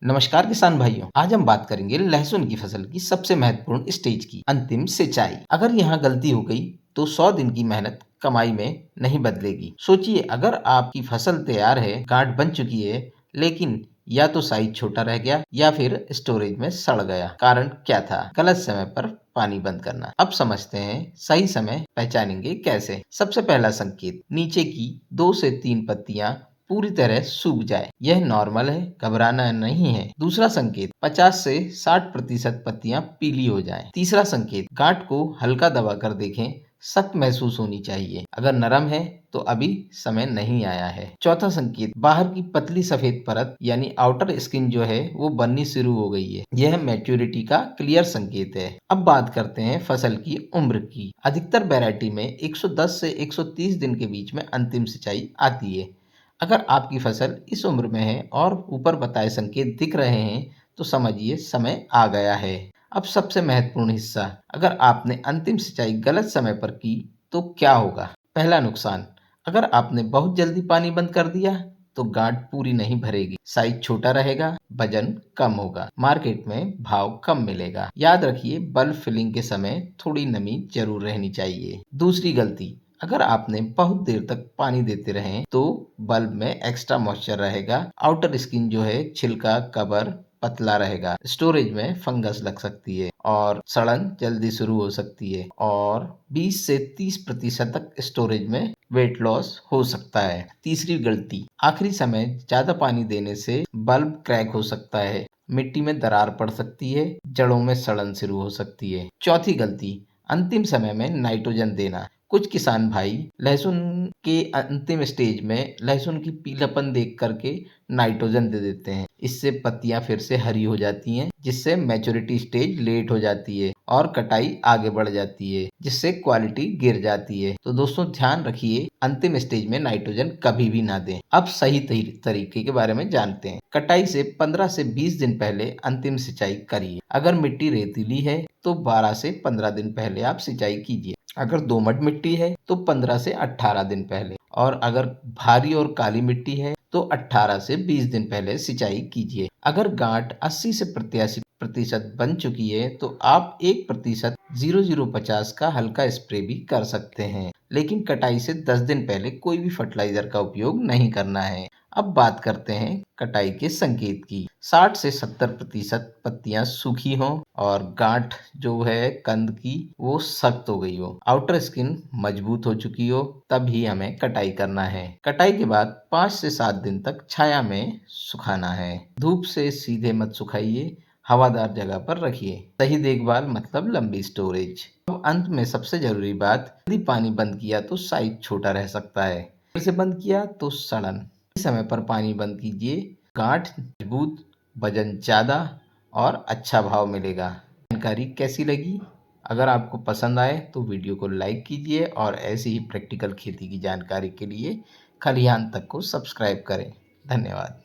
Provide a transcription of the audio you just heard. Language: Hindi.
नमस्कार किसान भाइयों, आज हम बात करेंगे लहसुन की फसल की सबसे महत्वपूर्ण स्टेज की, अंतिम सिंचाई। अगर यहाँ गलती हो गई तो 100 दिन की मेहनत कमाई में नहीं बदलेगी। सोचिए, अगर आपकी फसल तैयार है, गांठ बन चुकी है, लेकिन या तो साइज छोटा रह गया या फिर स्टोरेज में सड़ गया। कारण क्या था? गलत समय पर पानी बंद करना। अब समझते हैं सही समय पहचानेंगे कैसे। सबसे पहला संकेत, नीचे की 2 से 3 पत्तियां पूरी तरह सूख जाए, यह नॉर्मल है, घबराना नहीं है। दूसरा संकेत, 50 से 60% पत्तियां पीली हो जाएं। तीसरा संकेत, गांठ को हल्का दबाकर देखें, सख्त महसूस होनी चाहिए। अगर नरम है तो अभी समय नहीं आया है। चौथा संकेत, बाहर की पतली सफेद परत यानी आउटर स्किन जो है वो बननी शुरू हो गई है, यह मैच्योरिटी का क्लियर संकेत है। अब बात करते हैं फसल की उम्र की। अधिकतर वैरायटी में 110 से 130 दिन के बीच में अंतिम सिंचाई आती है। अगर आपकी फसल इस उम्र में है और ऊपर बताए संकेत दिख रहे हैं तो समझिए समय आ गया है। अब सबसे महत्वपूर्ण हिस्सा, अगर आपने अंतिम सिंचाई गलत समय पर की तो क्या होगा? पहला नुकसान, अगर आपने बहुत जल्दी पानी बंद कर दिया तो गांठ पूरी नहीं भरेगी, साइज छोटा रहेगा, वजन कम होगा, मार्केट में भाव कम मिलेगा। याद रखिए, बल्ब फिलिंग के समय थोड़ी नमी जरूर रहनी चाहिए। दूसरी गलती, अगर आपने बहुत देर तक पानी देते रहे तो बल्ब में एक्स्ट्रा मॉइस्चर रहेगा, आउटर स्किन जो है छिलका कवर पतला रहेगा, स्टोरेज में फंगस लग सकती है और सड़न जल्दी शुरू हो सकती है और 20 से 30% तक स्टोरेज में वेट लॉस हो सकता है। तीसरी गलती, आखिरी समय ज्यादा पानी देने से बल्ब क्रैक हो सकता है, मिट्टी में दरार पड़ सकती है, जड़ों में सड़न शुरू हो सकती है। चौथी गलती, अंतिम समय में नाइट्रोजन देना। कुछ किसान भाई लहसुन के अंतिम स्टेज में लहसुन की पीलापन देख करके नाइट्रोजन दे देते हैं। इससे पत्तियां फिर से हरी हो जाती हैं, जिससे मैच्योरिटी स्टेज लेट हो जाती है और कटाई आगे बढ़ जाती है, जिससे क्वालिटी गिर जाती है। तो दोस्तों ध्यान रखिए, अंतिम स्टेज में नाइट्रोजन कभी भी ना दें। अब सही तरीके के बारे में जानते हैं। कटाई से 15 से 20 दिन पहले अंतिम सिंचाई करिए। अगर मिट्टी रेतीली है तो 12 से 15 दिन पहले आप सिंचाई कीजिए। अगर दोमट मिट्टी है तो 15 से 18 दिन पहले, और अगर भारी और काली मिट्टी है तो 18 से 20 दिन पहले सिंचाई कीजिए। अगर गांठ 80 से 85% बन चुकी है तो आप 1% 0050 का हल्का स्प्रे भी कर सकते हैं, लेकिन कटाई से 10 दिन पहले कोई भी फर्टिलाइजर का उपयोग नहीं करना है। अब बात करते हैं कटाई के संकेत की। 60 से 70% पत्तियां सूखी हों और गांठ जो है कंद की वो सख्त हो गई हो, आउटर स्किन मजबूत हो चुकी हो, तभी हमें कटाई करना है। कटाई के बाद 5 से 7 दिन तक छाया में सुखाना है। धूप से सीधे मत सुखाइए, हवादार जगह पर रखिए। सही देखभाल मतलब लंबी स्टोरेज। अब अंत में सबसे जरूरी बात, यदि पानी बंद किया तो साइज छोटा रह सकता है, फिर से बंद किया तो सड़न। समय पर पानी बंद कीजिए, गांठ मजबूत, वजन ज्यादा और अच्छा भाव मिलेगा। जानकारी कैसी लगी? अगर आपको पसंद आए तो वीडियो को लाइक कीजिए और ऐसी ही प्रैक्टिकल खेती की जानकारी के लिए खलिहान तक को सब्सक्राइब करें। धन्यवाद।